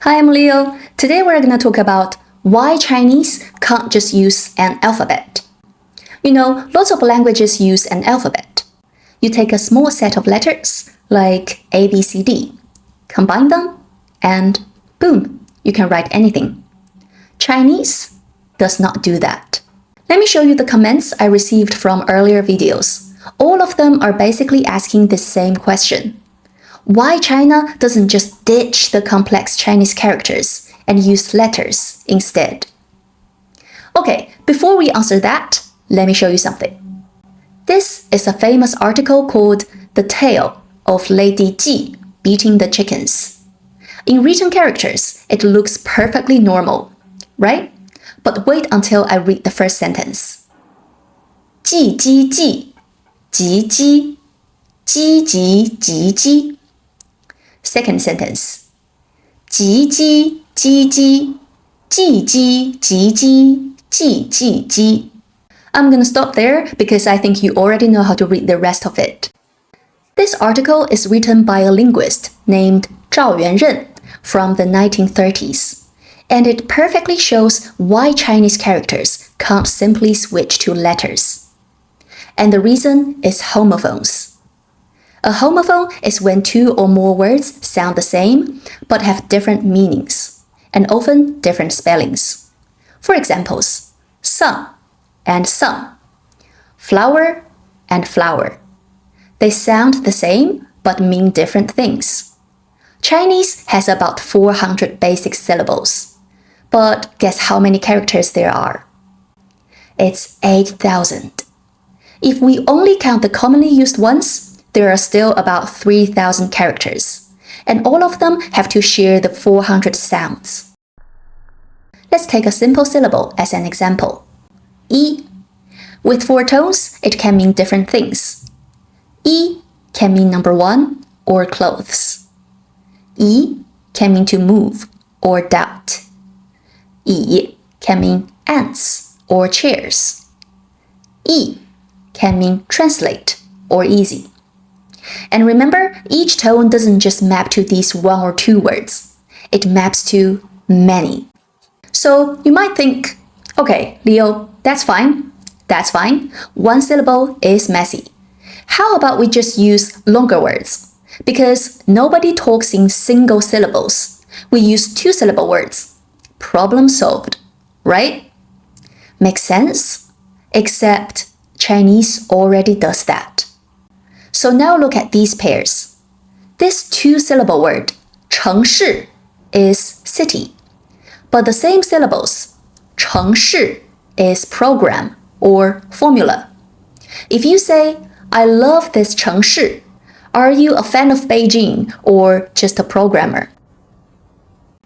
Hi, I'm Leo. Today we're going to talk about why Chinese can't just use an alphabet. You know, lots of languages use an alphabet. You take a small set of letters, like A, B, C, D, combine them, and boom, you can write anything. Chinese does not do that. Let me show you the comments I received from earlier videos. All of them are basically asking the same question. Why China doesn't just ditch the complex Chinese characters and use letters instead? Okay, before we answer that, let me show you something. This is a famous article called The Tale of Lady Ji Beating the Chickens. In written characters, it looks perfectly normal, right? But wait until I read the first sentence. 季姬记击鸡击击击鸡 Second sentence. 季姬击鸡季姬击鸡季季鸡 I'm gonna stop there because I think you already know how to read the rest of it. This article is written by a linguist named Zhao Yuanren from the 1930s, and it perfectly shows why Chinese characters can't simply switch to letters. And the reason is homophones. A homophone is when two or more words sound the same but have different meanings, and often different spellings. For examples, sun and sun, flower and flower. They sound the same but mean different things. Chinese has about 400 basic syllables, but guess how many characters there are? It's 8,000. If we only count the commonly used ones, there are still about 3,000 characters, and all of them have to share the 400 sounds. Let's take a simple syllable as an example. Yi. With 4 tones, it can mean different things. Yi can mean number 1 or clothes. Yi can mean to move or doubt. Yi can mean ants or chairs. Yi can mean translate or easy. And remember, each tone doesn't just map to these 1 or 2 words. It maps to many. So you might think, okay, Leo, that's fine. That's fine. 1 syllable is messy. How about we just use longer words? Because nobody talks in single syllables. We use 2-syllable words. Problem solved, right? Makes sense? Except Chinese already does that. So now look at these pairs. This 2-syllable word, 城市, is city. But the same syllables, 城市 is program or formula. If you say, I love this 城市, are you a fan of Beijing or just a programmer?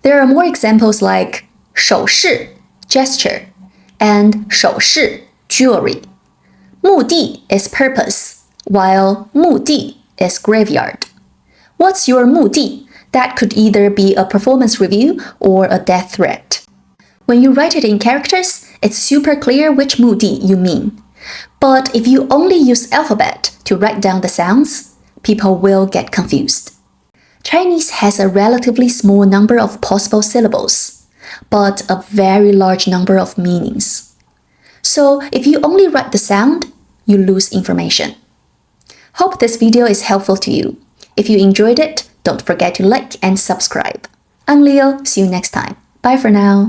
There are more examples like 手势, gesture, and 首饰, jewelry. 目的 is purpose, while 目的 is graveyard. What's your 目的? That could either be a performance review or a death threat. When you write it in characters, it's super clear which 目的 you mean. But if you only use alphabet to write down the sounds, people will get confused. Chinese has a relatively small number of possible syllables, but a very large number of meanings. So if you only write the sound, you lose information. Hope this video is helpful to you. If you enjoyed it, don't forget to like and subscribe. I'm Leo. See you next time. Bye for now.